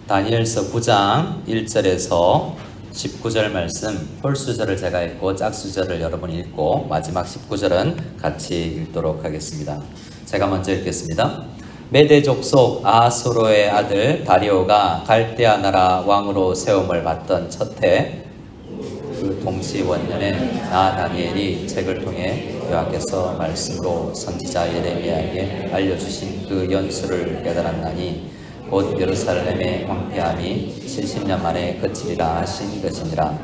다니엘서 9장 1절에서 19절 말씀, 홀수절을 제가 읽고 짝수절을 여러분이 읽고 마지막 19절은 같이 읽도록 하겠습니다. 제가 먼저 읽겠습니다. 메대 족속 아하스웨로의 아들 다리오가 갈대아 나라 왕으로 세움을 받던 첫 해 그 동시 원년에 나 다니엘이 책을 통해 여호와께서 말씀으로 선지자 예레미야에게 알려주신 그 연수를 깨달았나니 곧 예루살렘의 황폐함이 70년 만에 그치리라 하신 것이니라.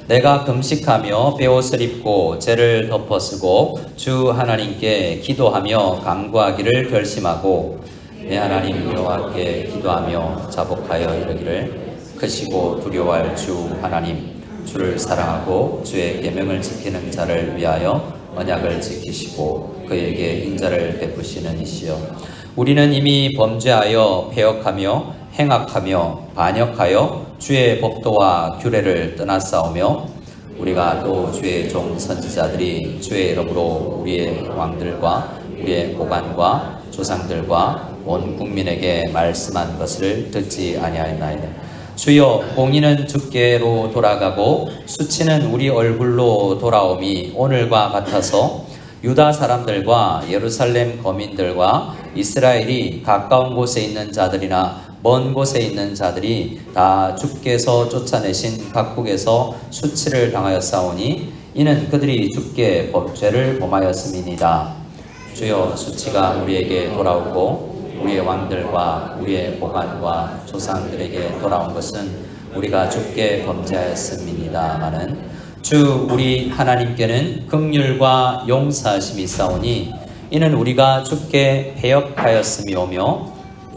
내가 금식하며 베옷을 입고 죄를 덮어쓰고 주 하나님께 기도하며 간구하기를 결심하고 내 하나님 여호와께 기도하며 자복하여 이르기를 크시고 두려워할 주 하나님, 주를 사랑하고 주의 계명을 지키는 자를 위하여 언약을 지키시고 그에게 인자를 베푸시는 이시여, 우리는 이미 범죄하여 패역하며 행악하며 반역하여 주의 법도와 규례를 떠났사오며 우리가 또 주의 종 선지자들이 주의 이름으로 우리의 왕들과 우리의 고관과 조상들과 온 국민에게 말씀한 것을 듣지 아니하였나이다. 주여, 공의는 주께로 돌아가고 수치는 우리 얼굴로 돌아옴이 오늘과 같아서 유다 사람들과 예루살렘 거민들과 이스라엘이 가까운 곳에 있는 자들이나 먼 곳에 있는 자들이 다 주께서 쫓아내신 각국에서 수치를 당하였사오니 이는 그들이 주께 죄를 범하였음이니이다. 주여, 수치가 우리에게 돌아오고 우리의 왕들과 우리의 고관과 조상들에게 돌아온 것은 우리가 주께 범죄하였음이니다마는 주 우리 하나님께는 긍휼과 용서하심이 있사오니 이는 우리가 주께 패역하였음이오며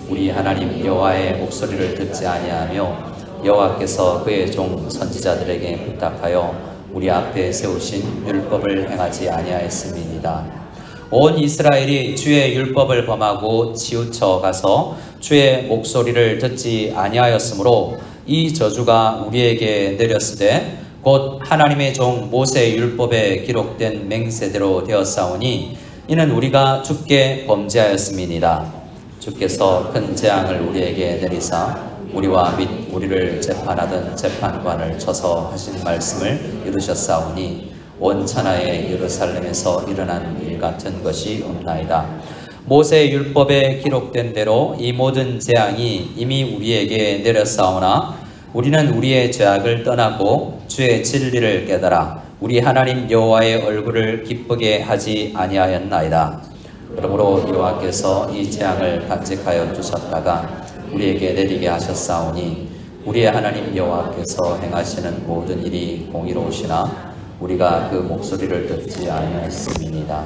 우리 하나님 여호와의 목소리를 듣지 아니하며 여호와께서 그의 종 선지자들에게 부탁하여 우리 앞에 세우신 율법을 행하지 아니하였음이니이다. 온 이스라엘이 주의 율법을 범하고 치우쳐 가서 주의 목소리를 듣지 아니하였으므로 이 저주가 우리에게 내렸으되 곧 하나님의 종 모세의 율법에 기록된 맹세대로 되었사오니 이는 우리가 주께 범죄하였음이니라. 주께서 큰 재앙을 우리에게 내리사 우리와 및 우리를 재판하던 재판관을 쳐서 하신 말씀을 이루셨사오니 온 천하의 예루살렘에서 일어난 일 같은 것이 없나이다. 모세의 율법에 기록된 대로 이 모든 재앙이 이미 우리에게 내렸사오나 우리는 우리의 죄악을 떠나고 주의 진리를 깨달아 우리 하나님 여호와의 얼굴을 기쁘게 하지 아니하였나이다. 그러므로 여호와께서 이 재앙을 간직하여 주셨다가 우리에게 내리게 하셨사오니 우리의 하나님 여호와께서 행하시는 모든 일이 공의로우시나 우리가 그 목소리를 듣지 아니하였음이니이다.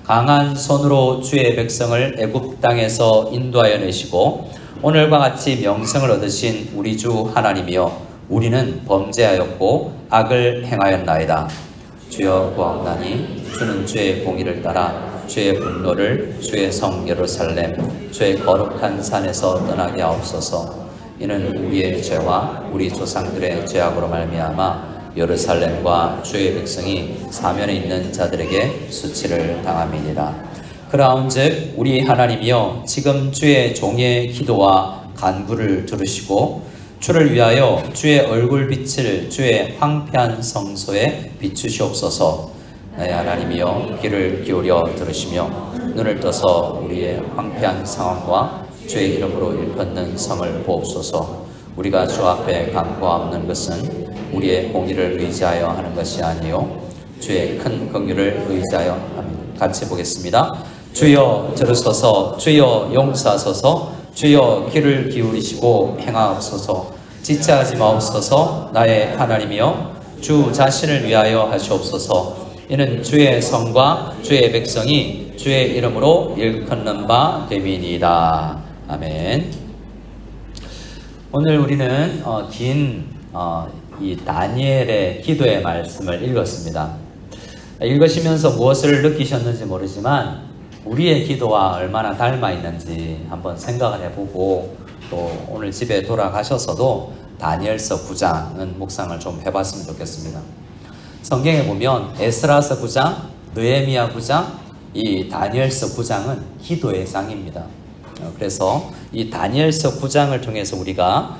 강한 손으로 주의 백성을 애굽 땅에서 인도하여 내시고 오늘과 같이 명성을 얻으신 우리 주 하나님이여, 우리는 범죄하였고 악을 행하였나이다. 주여 구하옵나니 주는 주의 공의를 따라 주의 분노를 주의 성 예루살렘 주의 거룩한 산에서 떠나게 하옵소서. 이는 우리의 죄와 우리 조상들의 죄악으로 말미암아 예루살렘과 주의 백성이 사면에 있는 자들에게 수치를 당함이니라. 그라운즉 우리 하나님이여, 지금 주의 종의 기도와 간구를 들으시고 주를 위하여 주의 얼굴빛을 주의 황폐한 성소에 비추시옵소서. 나의 하나님이여, 귀를 기울여 들으시며 눈을 떠서 우리의 황폐한 상황과 주의 이름으로 일컫는 성을 보옵소서. 우리가 주 앞에 간구하옵는 것은 우리의 공의를 의지하여 하는 것이 아니요 주의 큰 긍휼을 의지하여 합니다. 같이 보겠습니다. 주여 들으소서, 주여 용서하소서, 주여 귀를 기울이시고 행하옵소서. 지체하지 마옵소서. 나의 하나님이여, 주 자신을 위하여 하시옵소서. 이는 주의 성과 주의 백성이 주의 이름으로 일컫는 바 됨이니이다. 아멘. 오늘 우리는 이 다니엘의 기도의 말씀을 읽었습니다. 읽으시면서 무엇을 느끼셨는지 모르지만 우리의 기도와 얼마나 닮아 있는지 한번 생각을 해보고 또 오늘 집에 돌아가셔서도 다니엘서 9장은 묵상을 좀 해봤으면 좋겠습니다. 성경에 보면 에스라서 9장, 느헤미야 9장, 이 다니엘서 9장은 기도의 장입니다. 그래서 이 다니엘서 9장을 통해서 우리가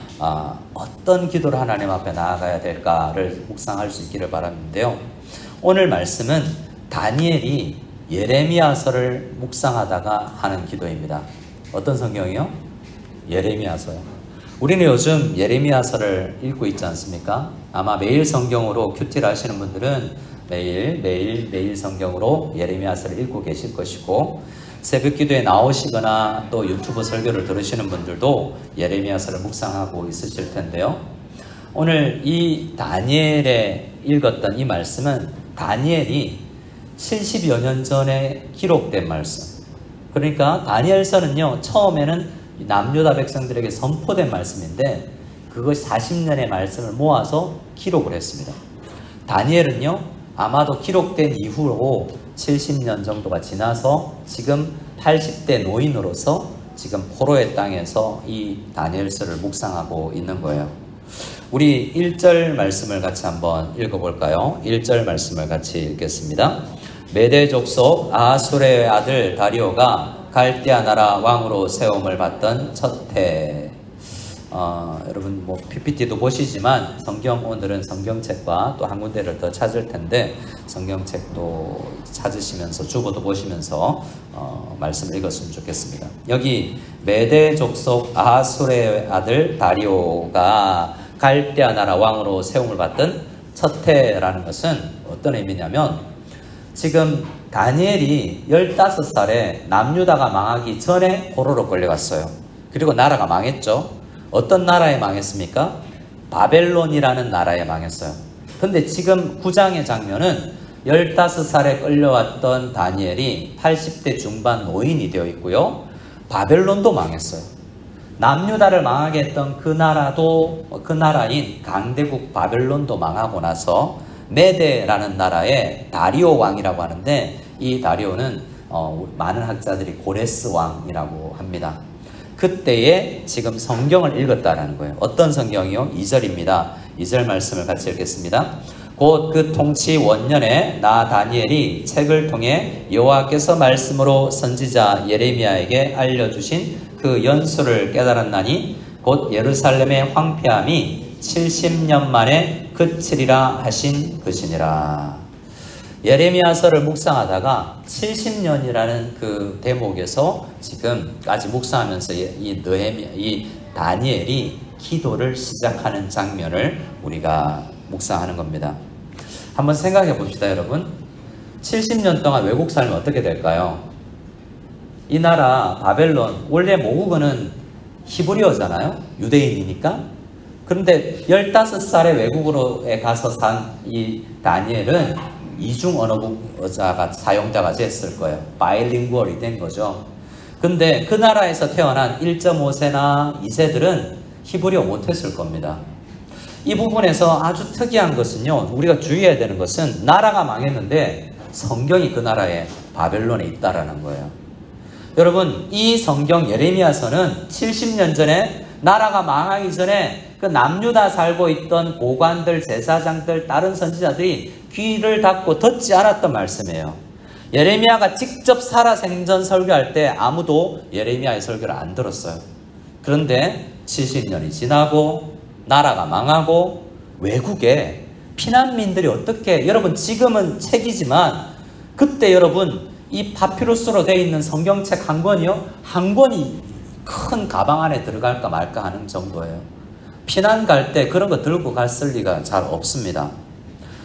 어떤 기도를 하나님 앞에 나아가야 될까를 묵상할 수 있기를 바라는데요. 오늘 말씀은 다니엘이 예레미야서를 묵상하다가 하는 기도입니다. 어떤 성경이요? 예레미야서요. 우리는 요즘 예레미야서를 읽고 있지 않습니까? 아마 매일 성경으로 큐티를 하시는 분들은 매일 성경으로 예레미야서를 읽고 계실 것이고, 새벽 기도에 나오시거나 또 유튜브 설교를 들으시는 분들도 예레미야서를 묵상하고 있으실 텐데요. 오늘 이 다니엘에 읽었던 이 말씀은 다니엘이 70여 년 전에 기록된 말씀. 그러니까 다니엘서는요, 처음에는 남유다 백성들에게 선포된 말씀인데 그것이 40년의 말씀을 모아서 기록을 했습니다. 다니엘은요, 아마도 기록된 이후로 70년 정도가 지나서 지금 80대 노인으로서 지금 포로의 땅에서 이 다니엘서를 묵상하고 있는 거예요. 우리 1절 말씀을 같이 한번 읽어볼까요? 1절 말씀을 같이 읽겠습니다. 메대 족속 아하술의 아들 다리오가 갈대아 나라 왕으로 세움을 받던 첫 해. 여러분 뭐 PPT도 보시지만 오늘은 성경책과 또 한 군데를 더 찾을 텐데 성경책도 찾으시면서 주보도 보시면서 말씀을 읽었으면 좋겠습니다. 여기 메대 족속 아하술의 아들 다리오가 갈대아 나라 왕으로 세움을 받던 첫 해라는 것은 어떤 의미냐면, 지금 다니엘이 15살에 남유다가 망하기 전에 포로로 끌려갔어요. 그리고 나라가 망했죠. 어떤 나라에 망했습니까? 바벨론이라는 나라에 망했어요. 근데 지금 9장의 장면은 15살에 끌려왔던 다니엘이 80대 중반 노인이 되어 있고요. 바벨론도 망했어요. 남유다를 망하게 했던 그 나라인 강대국 바벨론도 망하고 나서 메데라는 나라의 다리오 왕이라고 하는데, 이 다리오는 많은 학자들이 고레스 왕이라고 합니다. 그때에 지금 성경을 읽었다라는 거예요. 어떤 성경이요? 2절입니다. 2절 말씀을 같이 읽겠습니다. 곧 그 통치 원년에 나 다니엘이 책을 통해 여호와께서 말씀으로 선지자 예레미야에게 알려주신 그 연수를 깨달았나니 곧 예루살렘의 황폐함이 70년 만에 그치리라 하신 것이니라. 예레미야서를 묵상하다가 70년이라는 그 대목에서 지금까지 묵상하면서 이 다니엘이 기도를 시작하는 장면을 우리가 묵상하는 겁니다. 한번 생각해 봅시다, 여러분. 70년 동안 외국 살면 어떻게 될까요? 이 나라 바벨론, 원래 모국어는 히브리어잖아요. 유대인이니까. 그런데 15살에 외국으로 가서 산 이 다니엘은 이중 언어자가 사용자가 됐을 거예요. 바이링구얼이 된 거죠. 근데 그 나라에서 태어난 1.5세나 2세들은 히브리어 못했을 겁니다. 이 부분에서 아주 특이한 것은요, 우리가 주의해야 되는 것은 나라가 망했는데 성경이 그 나라에 바벨론에 있다라는 거예요. 여러분, 이 성경 예레미야서는 70년 전에 나라가 망하기 전에 그 남유다 살고 있던 고관들, 제사장들, 다른 선지자들이 귀를 닫고 듣지 않았던 말씀이에요. 예레미야가 직접 살아생전 설교할 때 아무도 예레미야의 설교를 안 들었어요. 그런데 70년이 지나고 나라가 망하고 외국에 피난민들이 어떻게, 여러분 지금은 책이지만 그때 여러분 이 파피루스로 되어 있는 성경책 한 권이요, 한 권이 큰 가방 안에 들어갈까 말까 하는 정도예요. 피난 갈 때 그런 거 들고 갔을 리가 잘 없습니다.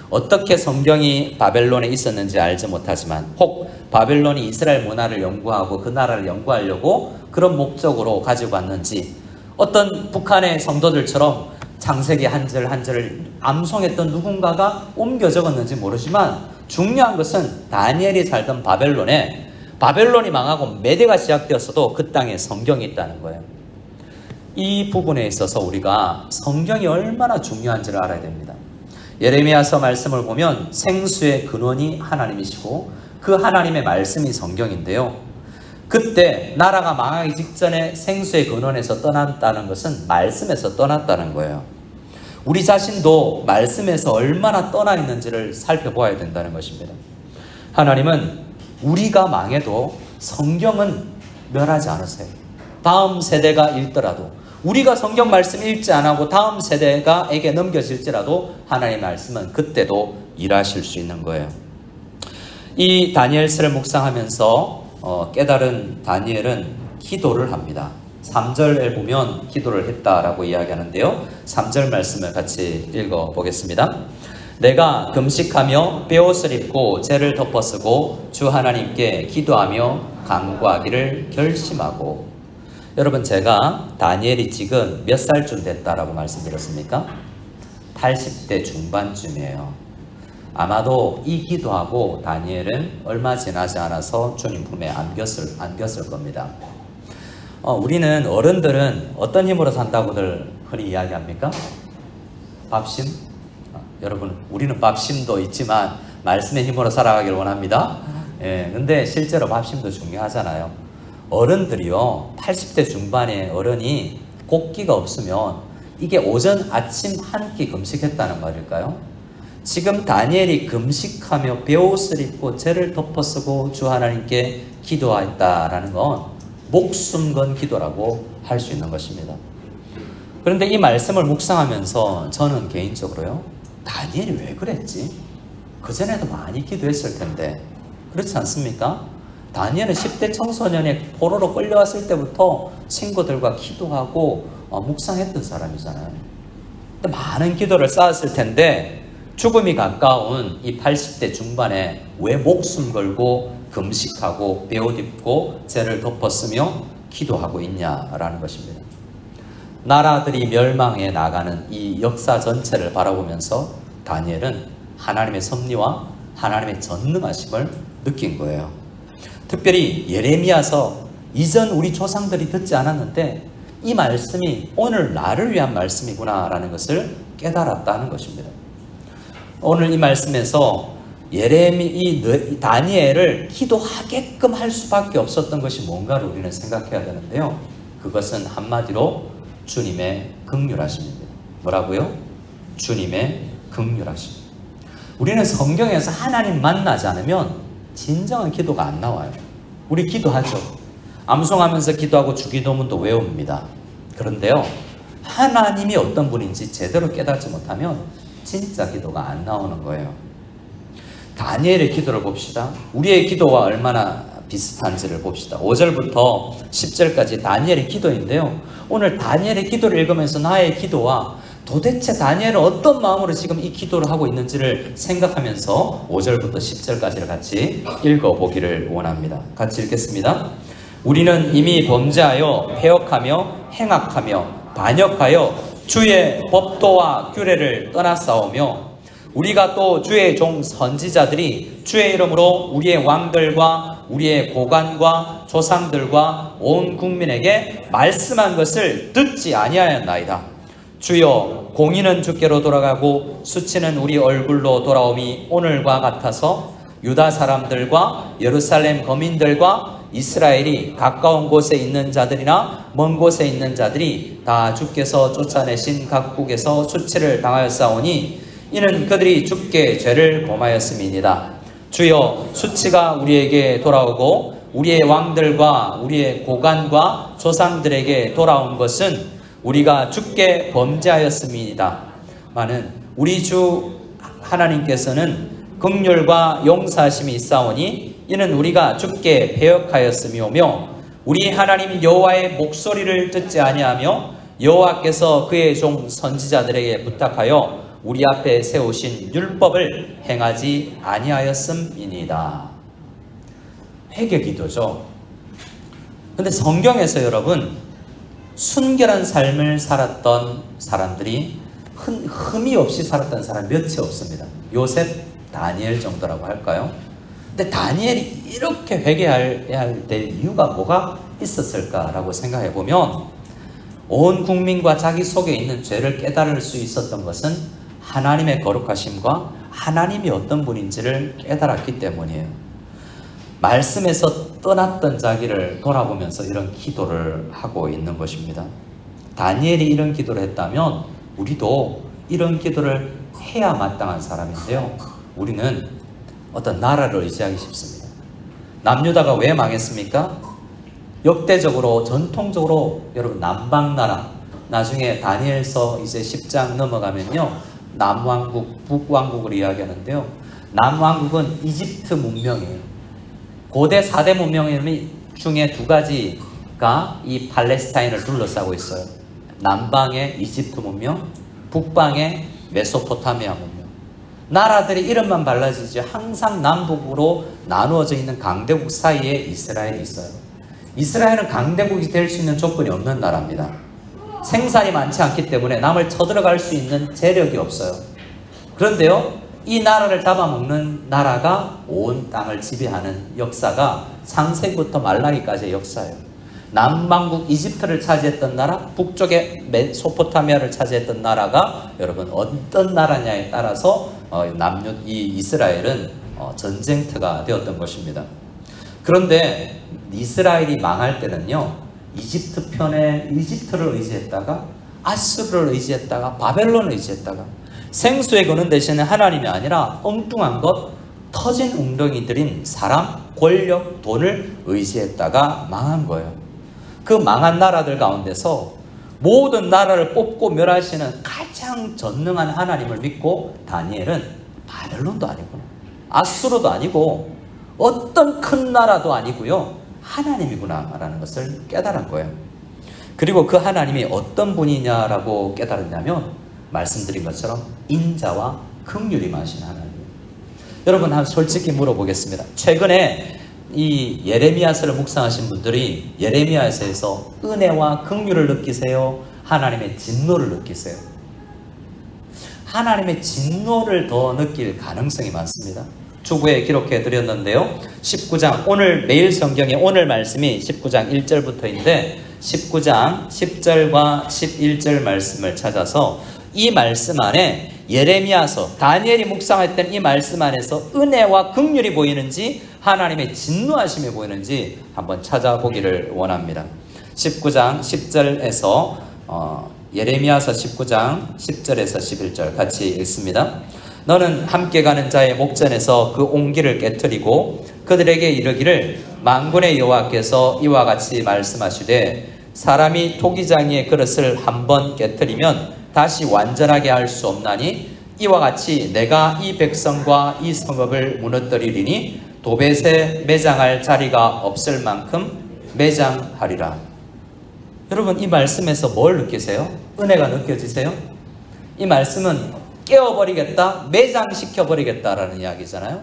어떻게 성경이 바벨론에 있었는지 알지 못하지만, 혹 바벨론이 이스라엘 문화를 연구하고 그 나라를 연구하려고 그런 목적으로 가지고 왔는지, 어떤 북한의 성도들처럼 창세기 한 절 한 절을 암송했던 누군가가 옮겨 적었는지 모르지만, 중요한 것은 다니엘이 살던 바벨론에, 바벨론이 망하고 메대가 시작되었어도 그 땅에 성경이 있다는 거예요. 이 부분에 있어서 우리가 성경이 얼마나 중요한지를 알아야 됩니다. 예레미야서 말씀을 보면 생수의 근원이 하나님이시고 그 하나님의 말씀이 성경인데요. 그때 나라가 망하기 직전에 생수의 근원에서 떠났다는 것은 말씀에서 떠났다는 거예요. 우리 자신도 말씀에서 얼마나 떠나 있는지를 살펴보아야 된다는 것입니다. 하나님은 우리가 망해도 성경은 멸하지 않으세요. 다음 세대가 읽더라도, 우리가 성경 말씀 읽지 않고 다음 세대가에게 넘겨질지라도 하나님의 말씀은 그때도 일하실 수 있는 거예요. 이 다니엘서를 묵상하면서 깨달은 다니엘은 기도를 합니다. 3절에 보면 기도를 했다라고 이야기하는데요. 3절 말씀을 같이 읽어보겠습니다. 내가 금식하며 뼈옷을 입고 죄를 덮어쓰고 주 하나님께 기도하며 간구하기를 결심하고. 여러분, 제가 다니엘이 지금 몇 살쯤 됐다라고 말씀드렸습니까? 80대 중반쯤이에요. 아마도 이 기도하고 다니엘은 얼마 지나지 않아서 주님 품에 안겼을 겁니다. 우리는 어른들은 어떤 힘으로 산다고들 흔히 이야기합니까? 밥심? 여러분, 우리는 밥심도 있지만 말씀의 힘으로 살아가길 원합니다. 근데 실제로 밥심도 중요하잖아요. 어른들이요, 80대 중반의 어른이 곡기가 없으면 이게 오전 아침 한 끼 금식했다는 말일까요? 지금 다니엘이 금식하며 뼈옷을 입고 죄를 덮어쓰고 주 하나님께 기도했다라는 건 목숨 건 기도라고 할 수 있는 것입니다. 그런데 이 말씀을 묵상하면서 저는 개인적으로요, 다니엘이 왜 그랬지? 그전에도 많이 기도했을 텐데, 그렇지 않습니까? 다니엘은 10대 청소년의 포로로 끌려왔을 때부터 친구들과 기도하고 묵상했던 사람이잖아요. 근데 많은 기도를 쌓았을 텐데 죽음이 가까운 이 80대 중반에 왜 목숨 걸고 금식하고 뼈옷 입고 죄를 덮었으며 기도하고 있냐라는 것입니다. 나라들이 멸망해 나가는 이 역사 전체를 바라보면서 다니엘은 하나님의 섭리와 하나님의 전능하심을 느낀 거예요. 특별히 예레미야서, 이전 우리 조상들이 듣지 않았는데 이 말씀이 오늘 나를 위한 말씀이구나 라는 것을 깨달았다는 것입니다. 오늘 이 말씀에서 이 다니엘을 기도하게끔 할 수밖에 없었던 것이 뭔가를 우리는 생각해야 되는데요. 그것은 한마디로 주님의 긍휼하심입니다. 뭐라고요? 주님의 긍휼하심. 우리는 성경에서 하나님 만나지 않으면 진정한 기도가 안 나와요. 우리 기도하죠. 암송하면서 기도하고 주기도문도 외웁니다. 그런데요, 하나님이 어떤 분인지 제대로 깨닫지 못하면 진짜 기도가 안 나오는 거예요. 다니엘의 기도를 봅시다. 우리의 기도와 얼마나 비슷한지를 봅시다. 5절부터 10절까지 다니엘의 기도인데요, 오늘 다니엘의 기도를 읽으면서 나의 기도와 도대체 다니엘은 어떤 마음으로 지금 이 기도를 하고 있는지를 생각하면서 5절부터 10절까지를 같이 읽어보기를 원합니다. 같이 읽겠습니다. 우리는 이미 범죄하여 패역하며 행악하며 반역하여 주의 법도와 규례를 떠나싸우며 우리가 또 주의 종 선지자들이 주의 이름으로 우리의 왕들과 우리의 고관과 조상들과 온 국민에게 말씀한 것을 듣지 아니하였나이다. 주여, 공의는 주께로 돌아가고 수치는 우리 얼굴로 돌아옴이 오늘과 같아서 유다 사람들과 예루살렘 거민들과 이스라엘이 가까운 곳에 있는 자들이나 먼 곳에 있는 자들이 다 주께서 쫓아내신 각국에서 수치를 당하였사오니 이는 그들이 주께 죄를 범하였음이니이다. 주여, 수치가 우리에게 돌아오고 우리의 왕들과 우리의 고관과 조상들에게 돌아온 것은 우리가 주께 범죄하였음이니이다. 많은 우리 주 하나님께서는 긍휼과 용서하심이 있사오니 이는 우리가 주께 배역하였음이오며 우리 하나님 여호와의 목소리를 듣지 아니하며 여호와께서 그의 종 선지자들에게 부탁하여 우리 앞에 세우신 율법을 행하지 아니하였음이니이다. 회개기도죠. 근데 성경에서 여러분, 순결한 삶을 살았던 사람들이 흠이 없이 살았던 사람 몇이 없습니다. 요셉, 다니엘 정도라고 할까요? 근데 다니엘이 이렇게 회개해야 될 이유가 뭐가 있었을까라고 생각해 보면 온 국민과 자기 속에 있는 죄를 깨달을 수 있었던 것은 하나님의 거룩하심과 하나님이 어떤 분인지를 깨달았기 때문이에요. 말씀에서 떠났던 자기를 돌아보면서 이런 기도를 하고 있는 것입니다. 다니엘이 이런 기도를 했다면 우리도 이런 기도를 해야 마땅한 사람인데요, 우리는 어떤 나라를 의지하기 쉽습니다. 남유다가 왜 망했습니까? 역대적으로 전통적으로 여러분 남방나라, 나중에 다니엘서 이제 10장 넘어가면요 남왕국, 북왕국을 이야기하는데요. 남왕국은 이집트 문명이에요. 고대 4대 문명 중에 두 가지가 이 팔레스타인을 둘러싸고 있어요. 남방의 이집트 문명, 북방의 메소포타미아 문명. 나라들이 이름만 달라지지 항상 남북으로 나누어져 있는 강대국 사이에 이스라엘이 있어요. 이스라엘은 강대국이 될 수 있는 조건이 없는 나라입니다. 생산이 많지 않기 때문에 남을 쳐들어갈 수 있는 재력이 없어요. 그런데요, 이 나라를 잡아먹는 나라가 온 땅을 지배하는 역사가 창세기부터 말라기까지의 역사예요. 남반국 이집트를 차지했던 나라, 북쪽의 메소포타미아를 차지했던 나라가 여러분 어떤 나라냐에 따라서 이 이스라엘은 전쟁터가 되었던 것입니다. 그런데 이스라엘이 망할 때는요, 이집트 편에 이집트를 의지했다가 아수르를 의지했다가 바벨론을 의지했다가 생수에 거는 대신에 하나님이 아니라 엉뚱한 것, 터진 웅덩이들인 사람, 권력, 돈을 의지했다가 망한 거예요. 그 망한 나라들 가운데서 모든 나라를 뽑고 멸하시는 가장 전능한 하나님을 믿고 다니엘은 바벨론도 아니고 아수르도 아니고 어떤 큰 나라도 아니고요, 하나님이구나 라는 것을 깨달은 거예요. 그리고 그 하나님이 어떤 분이냐라고 깨달았냐면 말씀드린 것처럼 인자와 긍휼이 많으신 하나님. 여러분 한번 솔직히 물어보겠습니다. 최근에 이 예레미야서를 묵상하신 분들이 예레미야서에서 은혜와 긍휼을 느끼세요? 하나님의 진노를 느끼세요? 하나님의 진노를 더 느낄 가능성이 많습니다. 주부에 기록해 드렸는데요. 19장, 오늘 매일 성경에 오늘 말씀이 19장 1절부터인데 19장 10절과 11절 말씀을 찾아서 이 말씀 안에 예레미야서, 다니엘이 묵상했던 이 말씀 안에서 은혜와 긍휼이 보이는지 하나님의 진노하심이 보이는지 한번 찾아보기를 원합니다. 19장 10절에서 예레미야서 19장 10절에서 11절 같이 읽습니다. 너는 함께 가는 자의 목전에서 그 옹기를 깨트리고 그들에게 이르기를 만군의 여호와께서 이와 같이 말씀하시되 사람이 토기장이의 그릇을 한번 깨트리면 다시 완전하게 할 수 없나니 이와 같이 내가 이 백성과 이 성읍을 무너뜨리리니 도벳에 매장할 자리가 없을 만큼 매장하리라. 여러분 이 말씀에서 뭘 느끼세요? 은혜가 느껴지세요? 이 말씀은 깨워버리겠다, 매장시켜버리겠다라는 이야기잖아요.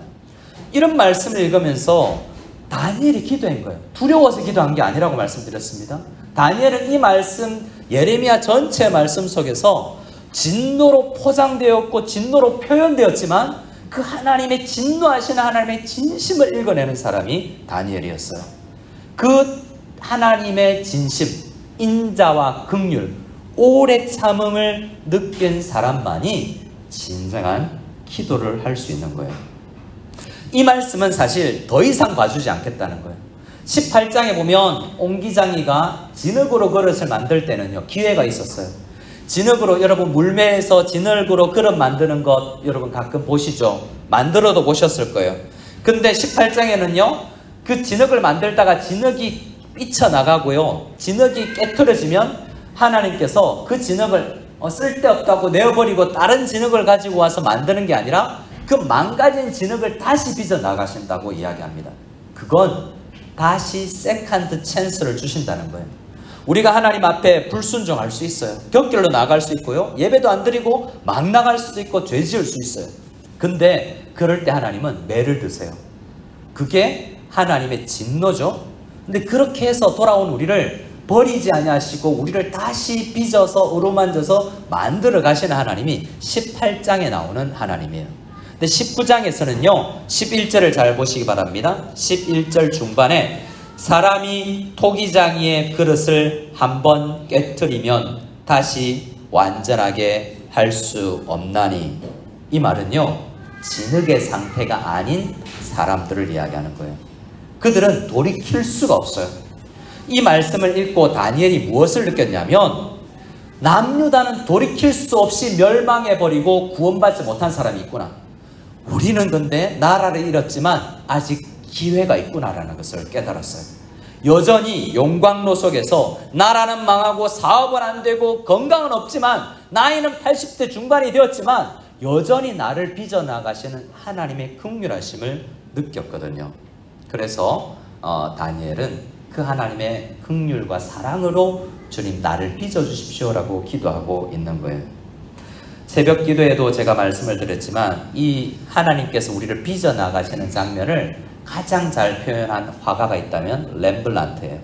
이런 말씀을 읽으면서 다니엘이 기도한 거예요. 두려워서 기도한 게 아니라고 말씀드렸습니다. 다니엘은 이 말씀, 예레미야 전체 말씀 속에서 진노로 포장되었고 진노로 표현되었지만 그 하나님의 진노하시는 하나님의 진심을 읽어내는 사람이 다니엘이었어요. 그 하나님의 진심, 인자와 긍휼, 오래 참음을 느낀 사람만이 진정한 기도를 할 수 있는 거예요. 이 말씀은 사실 더 이상 봐주지 않겠다는 거예요. 18장에 보면 옹기장이가 진흙으로 그릇을 만들 때는요, 기회가 있었어요. 진흙으로, 여러분 물매에서 진흙으로 그릇 만드는 것 여러분 가끔 보시죠? 만들어도 보셨을 거예요. 근데 18장에는요, 그 진흙을 만들다가 진흙이 삐쳐나가고요, 진흙이 깨트려지면 하나님께서 그 진흙을 쓸데없다고 내어버리고 다른 진흙을 가지고 와서 만드는 게 아니라 그 망가진 진흙을 다시 빚어 나가신다고 이야기합니다. 그건 다시 세컨드 찬스를 주신다는 거예요. 우리가 하나님 앞에 불순종할 수 있어요. 곁길로 나갈 수 있고요, 예배도 안 드리고 막 나갈 수도 있고 죄 지을 수 있어요. 근데 그럴 때 하나님은 매를 드세요. 그게 하나님의 진노죠. 근데 그렇게 해서 돌아온 우리를 버리지 아니하시고 우리를 다시 빚어서 어루만져서 만들어 가시는 하나님이 18장에 나오는 하나님이에요. 근데 19장에서는요 11절을 잘 보시기 바랍니다. 11절 중반에 사람이 토기장이의 그릇을 한번 깨트리면 다시 완전하게 할 수 없나니, 이 말은요 진흙의 상태가 아닌 사람들을 이야기하는 거예요. 그들은 돌이킬 수가 없어요. 이 말씀을 읽고 다니엘이 무엇을 느꼈냐면 남유다는 돌이킬 수 없이 멸망해버리고 구원받지 못한 사람이 있구나. 우리는 근데 나라를 잃었지만 아직 기회가 있구나라는 것을 깨달았어요. 여전히 용광로 속에서 나라는 망하고 사업은 안 되고 건강은 없지만 나이는 80대 중반이 되었지만 여전히 나를 빚어나가시는 하나님의 긍휼하심을 느꼈거든요. 그래서 다니엘은 그 하나님의 긍휼과 사랑으로 주님 나를 빚어주십시오라고 기도하고 있는 거예요. 새벽 기도에도 제가 말씀을 드렸지만 이 하나님께서 우리를 빚어나가시는 장면을 가장 잘 표현한 화가가 있다면 렘블란트예요.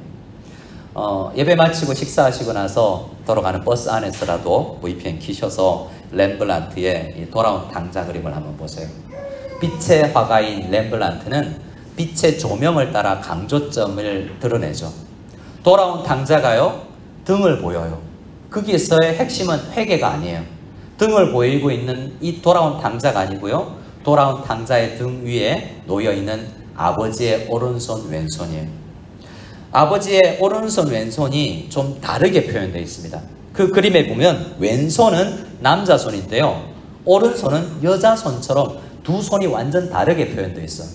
예배 마치고 식사하시고 나서 돌아가는 버스 안에서라도 VPN 키셔서 렘블란트의 이 돌아온 당자 그림을 한번 보세요. 빛의 화가인 렘블란트는 빛의 조명을 따라 강조점을 드러내죠. 돌아온 당자가요, 등을 보여요. 거기에서의 핵심은 회개가 아니에요. 등을 보이고 있는 이 돌아온 당자가 아니고요, 돌아온 당자의 등 위에 놓여있는 아버지의 오른손 왼손이에요. 아버지의 오른손 왼손이 좀 다르게 표현되어 있습니다. 그 그림에 보면 왼손은 남자 손인데요, 오른손은 여자 손처럼 두 손이 완전 다르게 표현되어 있어요.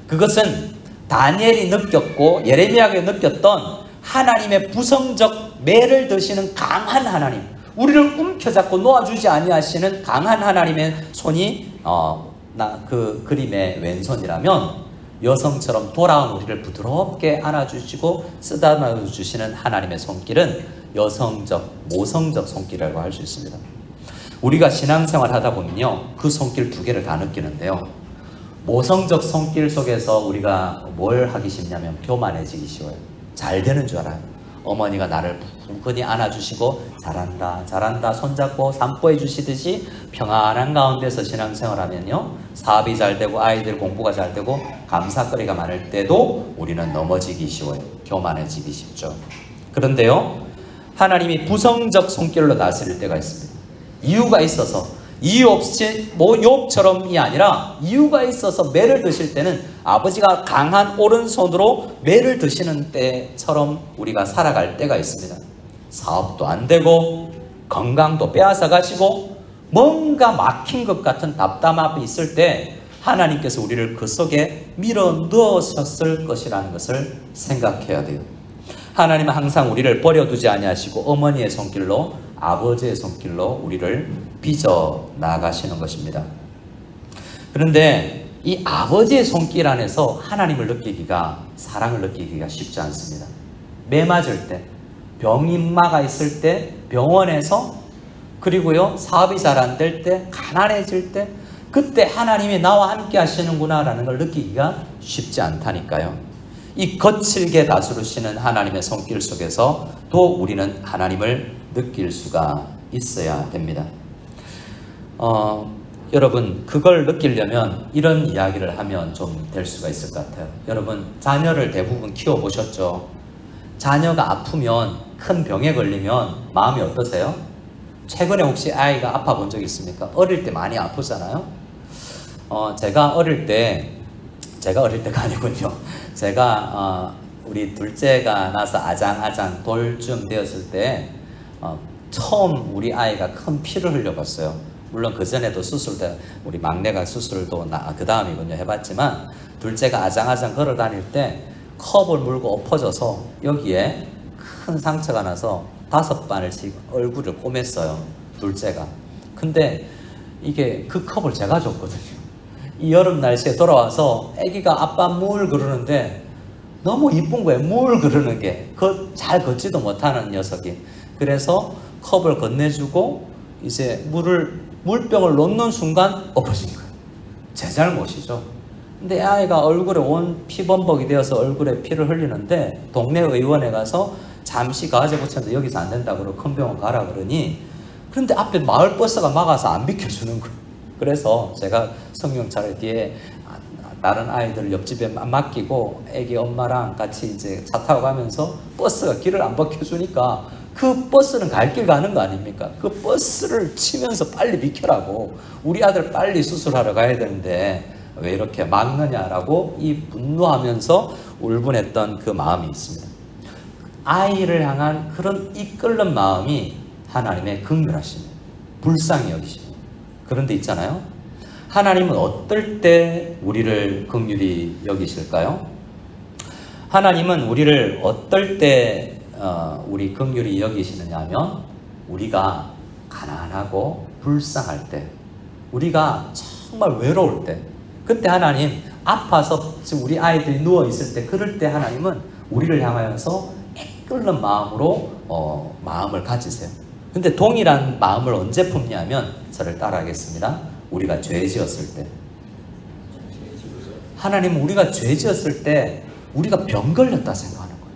그것은 다니엘이 느꼈고 예레미야가 느꼈던 하나님의 부성적 매를 드시는 강한 하나님, 우리를 움켜잡고 놓아주지 아니하시는 강한 하나님의 손이 그 그림의 왼손이라면 여성처럼 돌아온 우리를 부드럽게 안아주시고 쓰다듬어 주시는 하나님의 손길은 여성적, 모성적 손길이라고 할 수 있습니다. 우리가 신앙생활 하다 보면요, 그 손길 두 개를 다 느끼는데요, 모성적 손길 속에서 우리가 뭘 하기 쉽냐면 교만해지기 쉬워요. 잘 되는 줄 알아요. 어머니가 나를 푸근히 안아주시고 잘한다 잘한다 손잡고 산보해 주시듯이 평안한 가운데서 신앙생활하면요, 사업이 잘 되고 아이들 공부가 잘 되고 감사거리가 많을 때도 우리는 넘어지기 쉬워요. 교만해지기 쉽죠. 그런데요, 하나님이 부성적 손길로 다스릴 때가 있습니다. 이유가 있어서, 이유 없이 욥처럼이 아니라 이유가 있어서 매를 드실 때는 아버지가 강한 오른손으로 매를 드시는 때처럼 우리가 살아갈 때가 있습니다. 사업도 안 되고 건강도 빼앗아 가시고 뭔가 막힌 것 같은 답답함이 있을 때 하나님께서 우리를 그 속에 밀어 넣으셨을 것이라는 것을 생각해야 돼요. 하나님은 항상 우리를 버려두지 아니하시고 어머니의 손길로, 아버지의 손길로 우리를 빚어 나가시는 것입니다. 그런데 이 아버지의 손길 안에서 하나님을 느끼기가, 사랑을 느끼기가 쉽지 않습니다. 매 맞을 때, 병인마가 있을 때, 병원에서, 그리고요, 사업이 잘 안 될 때, 가난해질 때, 그때 하나님이 나와 함께 하시는구나 라는 걸 느끼기가 쉽지 않다니까요. 이 거칠게 다스리시는 하나님의 손길 속에서 또 우리는 하나님을 느낄 수가 있어야 됩니다. 여러분, 그걸 느끼려면 이런 이야기를 하면 좀 될 수가 있을 것 같아요. 여러분, 자녀를 대부분 키워보셨죠? 자녀가 아프면, 큰 병에 걸리면 마음이 어떠세요? 최근에 혹시 아이가 아파 본 적 있습니까? 어릴 때 많이 아프잖아요? 제가 어릴 때가 아니군요. 제가 우리 둘째가 나서 아장아장 돌쯤 되었을 때 처음 우리 아이가 큰 피를 흘려봤어요. 물론 그전에도 수술도, 우리 막내가 수술도 그 다음이군요, 해봤지만 둘째가 아장아장 걸어 다닐 때 컵을 물고 엎어져서 여기에 큰 상처가 나서 5바늘씩 얼굴을 꼬맸어요, 둘째가. 근데 이게 그 컵을 제가 줬거든요. 이 여름 날씨에 돌아와서 아기가 아빠 물 그러는데 너무 이쁜 거예요. 물 그러는 게. 잘 걷지도 못하는 녀석이. 그래서 컵을 건네주고 이제 물병을 놓는 순간 엎어진 거예요. 제 잘못이죠. 근데 아이가 얼굴에 온 피범벅이 되어서 얼굴에 피를 흘리는데 동네 의원에 가서 잠시 가제 붙였는데 여기서 안 된다고 그러고 큰 병원 가라 그러니, 그런데 앞에 마을 버스가 막아서 안 비켜주는 거예요. 그래서 제가 성경차를 뒤에 다른 아이들 옆집에 맡기고 애기 엄마랑 같이 이제 차 타고 가면서 버스가 길을 안 비켜주니까 그 버스는 갈 길 가는 거 아닙니까? 그 버스를 치면서 빨리 비켜라고, 우리 아들 빨리 수술하러 가야 되는데 왜 이렇게 막느냐라고 이 분노하면서 울분했던 그 마음이 있습니다. 아이를 향한 그런 이끌는 마음이 하나님의 긍휼하심이에요. 불쌍히 여기심이에요. 그런데 있잖아요, 하나님은 어떨 때 우리를 긍휼히 여기실까요? 하나님은 우리를 어떨 때 우리 긍휼히 여기시느냐 하면 우리가 가난하고 불쌍할 때, 우리가 정말 외로울 때, 그때 하나님 아파서 지금 우리 아이들이 누워있을 때, 그럴 때 하나님은 우리를 향하여서 애끓는 마음으로 마음을 가지세요. 근데 동일한 마음을 언제 품냐면, 저를 따라하겠습니다. 우리가 죄 지었을 때. 하나님은 우리가 죄 지었을 때 우리가 병 걸렸다 생각하는 거예요.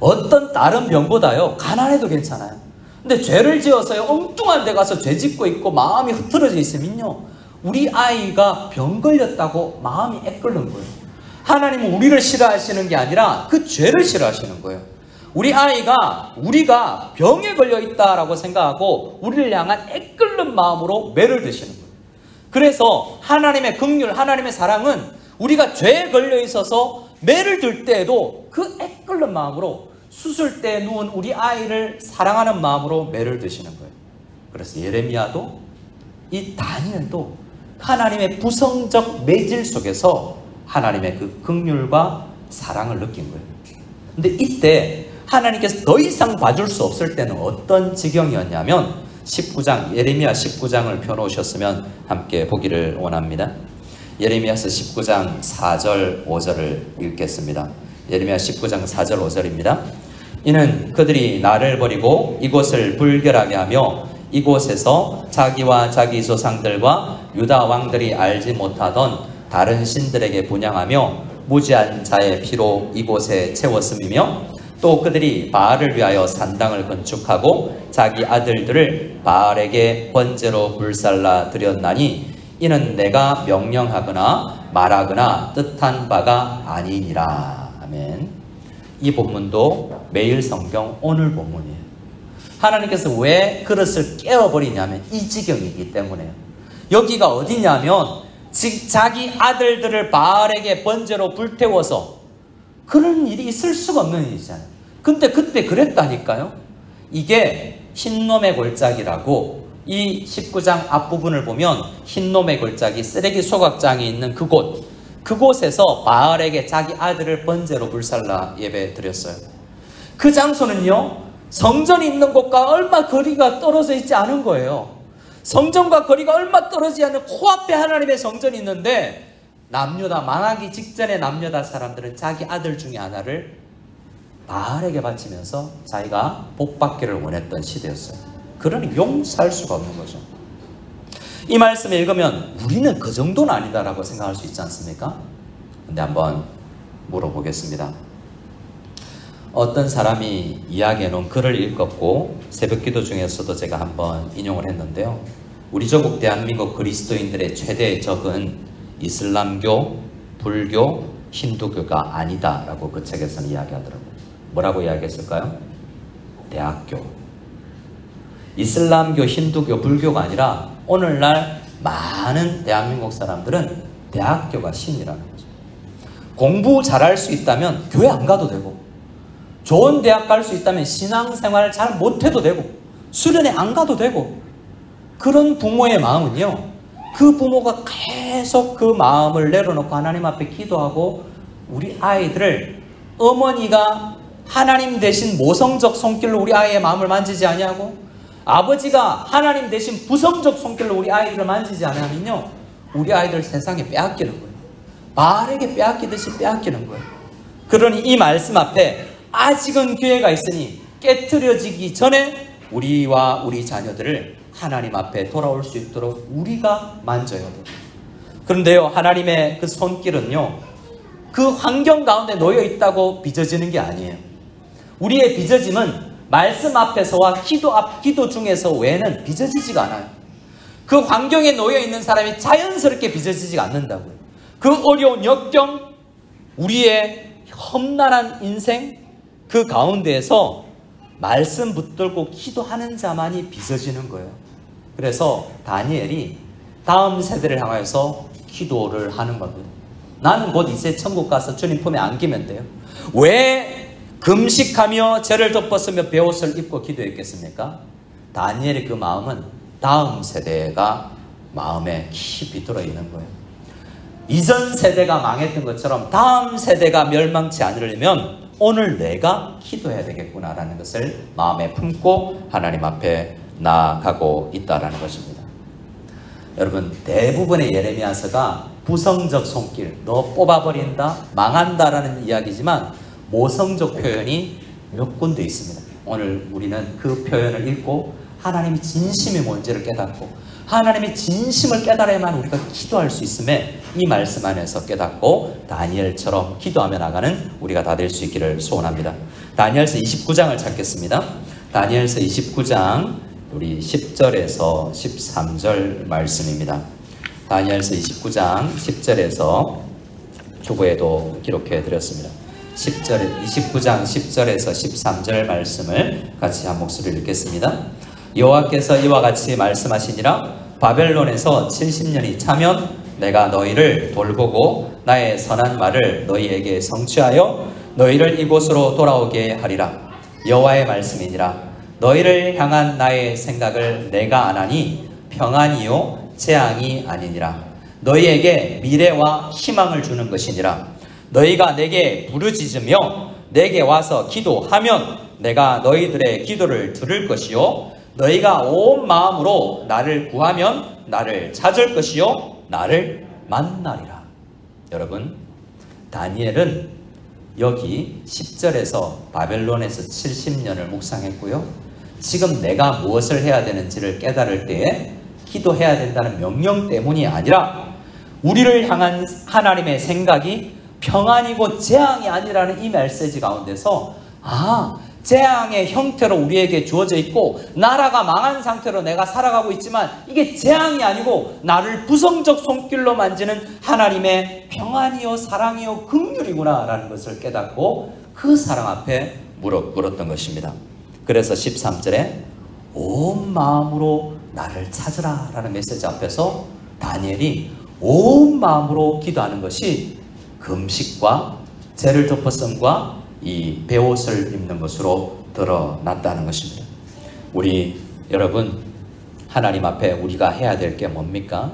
어떤 다른 병보다요, 가난해도 괜찮아요. 근데 죄를 지어서요, 엉뚱한 데 가서 죄 짓고 있고 마음이 흐트러져 있으면요, 우리 아이가 병 걸렸다고 마음이 애끓는 거예요. 하나님은 우리를 싫어하시는 게 아니라 그 죄를 싫어하시는 거예요. 우리 아이가 우리가 병에 걸려 있다라고 생각하고 우리를 향한 애끓는 마음으로 매를 드시는 거예요. 그래서 하나님의 긍휼, 하나님의 사랑은 우리가 죄에 걸려 있어서 매를 들 때에도 그 애끓는 마음으로, 수술대에 누운 우리 아이를 사랑하는 마음으로 매를 드시는 거예요. 그래서 예레미야도 이 다니엘도 하나님의 부성적 매질 속에서 하나님의 그 긍휼과 사랑을 느낀 거예요. 근데 이때 하나님께서 더 이상 봐줄 수 없을 때는 어떤 지경이었냐면, 19장, 예레미야 19장을 펴놓으셨으면 함께 보기를 원합니다. 예레미야서 19장 4절 5절을 읽겠습니다. 예레미야 19장 4절 5절입니다. 이는 그들이 나를 버리고 이곳을 불결하게 하며 이곳에서 자기와 자기 조상들과 유다 왕들이 알지 못하던 다른 신들에게 분향하며 무지한 자의 피로 이곳에 채웠음이며, 또 그들이 바알을 위하여 산당을 건축하고 자기 아들들을 바알에게 번제로 불살라 드렸나니 이는 내가 명령하거나 말하거나 뜻한 바가 아니니라. 아멘. 이 본문도 매일 성경 오늘 본문이에요. 하나님께서 왜 그릇을 깨어버리냐면 이 지경이기 때문에요. 여기가 어디냐면 자기 아들들을 바알에게 번제로 불태워서, 그런 일이 있을 수가 없는 일이잖아요. 근데 그때 그랬다니까요. 이게 흰놈의 골짜기라고, 이 19장 앞부분을 보면 흰놈의 골짜기, 쓰레기 소각장이 있는 그곳에서 바알에게 자기 아들을 번제로 불살라 예배 드렸어요. 그 장소는요, 성전이 있는 곳과 얼마 거리가 떨어져 있지 않은 거예요. 성전과 거리가 얼마 떨어지지 않는 코앞에 하나님의 성전이 있는데, 남유다, 망하기 직전에 남유다 사람들은 자기 아들 중에 하나를 바알에게 바치면서 자기가 복받기를 원했던 시대였어요. 그러니 용서할 수가 없는 거죠. 이 말씀을 읽으면 우리는 그 정도는 아니다라고 생각할 수 있지 않습니까? 근데 한번 물어보겠습니다. 어떤 사람이 이야기해 놓은 글을 읽었고 새벽기도 중에서도 제가 한번 인용을 했는데요. 우리 조국 대한민국 그리스도인들의 최대의 적은 이슬람교, 불교, 힌두교가 아니다라고 그 책에서는 이야기하더라고요. 뭐라고 이야기했을까요? 대학교. 이슬람교, 힌두교, 불교가 아니라 오늘날 많은 대한민국 사람들은 대학교가 신이라는 거죠. 공부 잘할 수 있다면 교회 안 가도 되고, 좋은 대학 갈 수 있다면 신앙생활 잘 못해도 되고, 수련회 안 가도 되고, 그런 부모의 마음은요, 그 부모가 계속 그 마음을 내려놓고 하나님 앞에 기도하고 우리 아이들을, 어머니가 하나님 대신 모성적 손길로 우리 아이의 마음을 만지지 아니하고 아버지가 하나님 대신 부성적 손길로 우리 아이들을 만지지 않으면요, 우리 아이들 세상에 빼앗기는 거예요. 바알에게 빼앗기듯이 빼앗기는 거예요. 그러니 이 말씀 앞에 아직은 기회가 있으니 깨트려지기 전에 우리와 우리 자녀들을 하나님 앞에 돌아올 수 있도록 우리가 만져야 돼요. 그런데요, 하나님의 그 손길은요, 그 환경 가운데 놓여 있다고 빚어지는 게 아니에요. 우리의 빚어짐은 말씀 앞에서와 기도 중에서 외에는 빚어지지가 않아요. 그 환경에 놓여 있는 사람이 자연스럽게 빚어지지가 않는다고요. 그 어려운 역경, 우리의 험난한 인생, 그 가운데에서 말씀 붙들고 기도하는 자만이 빚어지는 거예요. 그래서 다니엘이 다음 세대를 향해서 기도를 하는 겁니다. 나는 곧 이제 천국 가서 주님 품에 안기면 돼요. 왜 금식하며 죄를 덮었으며 베옷을 입고 기도했겠습니까? 다니엘의 그 마음은 다음 세대가 마음에 깊이 들어있는 거예요. 이전 세대가 망했던 것처럼 다음 세대가 멸망치 않으려면 오늘 내가 기도해야 되겠구나라는 것을 마음에 품고 하나님 앞에 나아가고 있다라는 것입니다. 여러분, 대부분의 예레미야서가 부성적 손길, 너 뽑아버린다, 망한다라는 이야기지만 모성적 표현이 몇 군데 있습니다. 오늘 우리는 그 표현을 읽고 하나님이 진심이 뭔지를 깨닫고 하나님의 진심을 깨달아야만 우리가 기도할 수 있음에 이 말씀 안에서 깨닫고 다니엘처럼 기도하며 나가는 우리가 다 될 수 있기를 소원합니다. 다니엘서 29장을 찾겠습니다. 다니엘서 29장 우리 10절에서 13절 말씀입니다. 다니엘서 29장 10절에서 주보에도 기록해 드렸습니다. 29장 10절에서 13절 말씀을 같이 한 목소리를 읽겠습니다. 여호와께서 이와 같이 말씀하시니라. 바벨론에서 70년이 차면 내가 너희를 돌보고 나의 선한 말을 너희에게 성취하여 너희를 이곳으로 돌아오게 하리라. 여호와의 말씀이니라. 너희를 향한 나의 생각을 내가 아나니 평안이요 재앙이 아니니라. 너희에게 미래와 희망을 주는 것이니라. 너희가 내게 부르짖으며 내게 와서 기도하면 내가 너희들의 기도를 들을 것이요 너희가 온 마음으로 나를 구하면 나를 찾을 것이요 나를 만나리라. 여러분, 다니엘은 여기 10절에서 바벨론에서 70년을 묵상했고요. 지금 내가 무엇을 해야 되는지를 깨달을 때에 기도해야 된다는 명령 때문이 아니라 우리를 향한 하나님의 생각이 평안이고 재앙이 아니라는 이 메시지 가운데서 재앙의 형태로 우리에게 주어져 있고 나라가 망한 상태로 내가 살아가고 있지만 이게 재앙이 아니고 나를 부성적 손길로 만지는 하나님의 평안이요 사랑이요 긍휼이구나 라는 것을 깨닫고 그 사랑 앞에 무릎 꿇었던 것입니다. 그래서 13절에 온 마음으로 나를 찾으라 라는 메시지 앞에서 다니엘이 온 마음으로 기도하는 것이 금식과 죄를 덮어섬과 이 베옷을 입는 것으로 드러났다는 것입니다. 우리 여러분, 하나님 앞에 우리가 해야 될 게 뭡니까?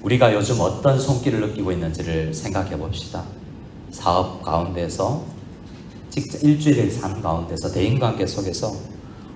우리가 요즘 어떤 손길을 느끼고 있는지를 생각해 봅시다. 사업 가운데서, 직접 일주일의 삶 가운데서, 대인관계 속에서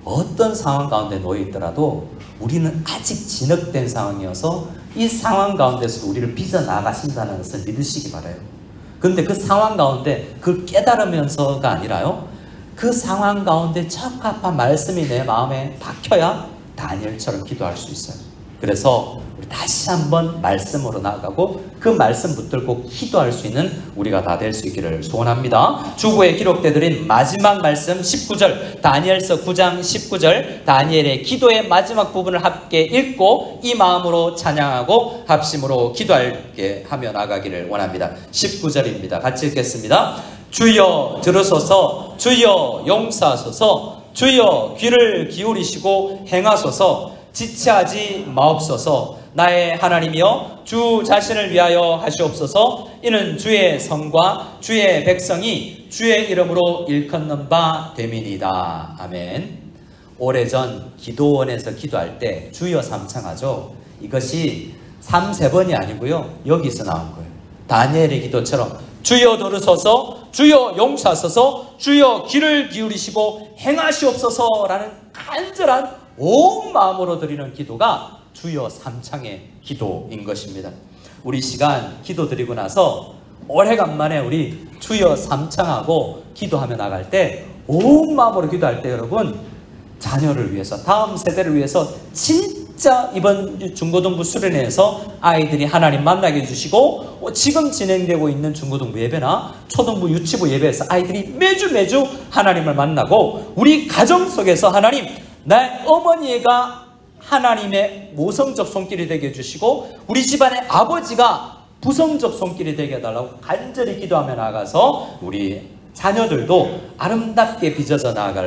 어떤 상황 가운데 놓여 있더라도 우리는 아직 진흙된 상황이어서 이 상황 가운데서 우리를 빚어나가신다는 것을 믿으시기 바라요. 그런데 그 상황 가운데 그걸 깨달으면서가 아니라요, 그 상황 가운데 적합한 말씀이 내 마음에 박혀야 다니엘처럼 기도할 수 있어요. 그래서 우리 다시 한번 말씀으로 나아가고 그 말씀 붙들고 기도할 수 있는 우리가 다 될 수 있기를 소원합니다. 주보에 기록되어 드린 마지막 말씀 19절, 다니엘서 9장 19절, 다니엘의 기도의 마지막 부분을 함께 읽고 이 마음으로 찬양하고 합심으로 기도하게 하며 나가기를 원합니다. 19절입니다. 같이 읽겠습니다. 주여 들으소서, 주여 용서하소서, 주여 귀를 기울이시고 행하소서, 지체하지 마옵소서. 나의 하나님이여 주 자신을 위하여 하시옵소서. 이는 주의 성과 주의 백성이 주의 이름으로 일컫는 바 됨이니이다. 아멘. 오래전 기도원에서 기도할 때 주여 삼창하죠. 이것이 3-3번이 아니고요, 여기서 나온 거예요. 다니엘의 기도처럼 주여 들으소서, 주여 용서하소서, 주여 귀를 기울이시고 행하시옵소서라는 간절한 온 마음으로 드리는 기도가 주여 삼창의 기도인 것입니다. 우리 시간 기도 드리고 나서 오래간만에 우리 주여 삼창하고 기도하며 나갈 때, 온 마음으로 기도할 때 여러분, 자녀를 위해서, 다음 세대를 위해서 진짜 이번 중고등부 수련회에서 아이들이 하나님 만나게 해주시고, 지금 진행되고 있는 중고등부 예배나 초등부 유치부 예배에서 아이들이 매주 하나님을 만나고, 우리 가정 속에서 하나님, 내 어머니가 하나님의 모성적 손길이 되게 해주시고 우리 집안의 아버지가 부성적 손길이 되게 해달라고 간절히 기도하며 나가서 우리 자녀들도 아름답게 빚어져 나아갈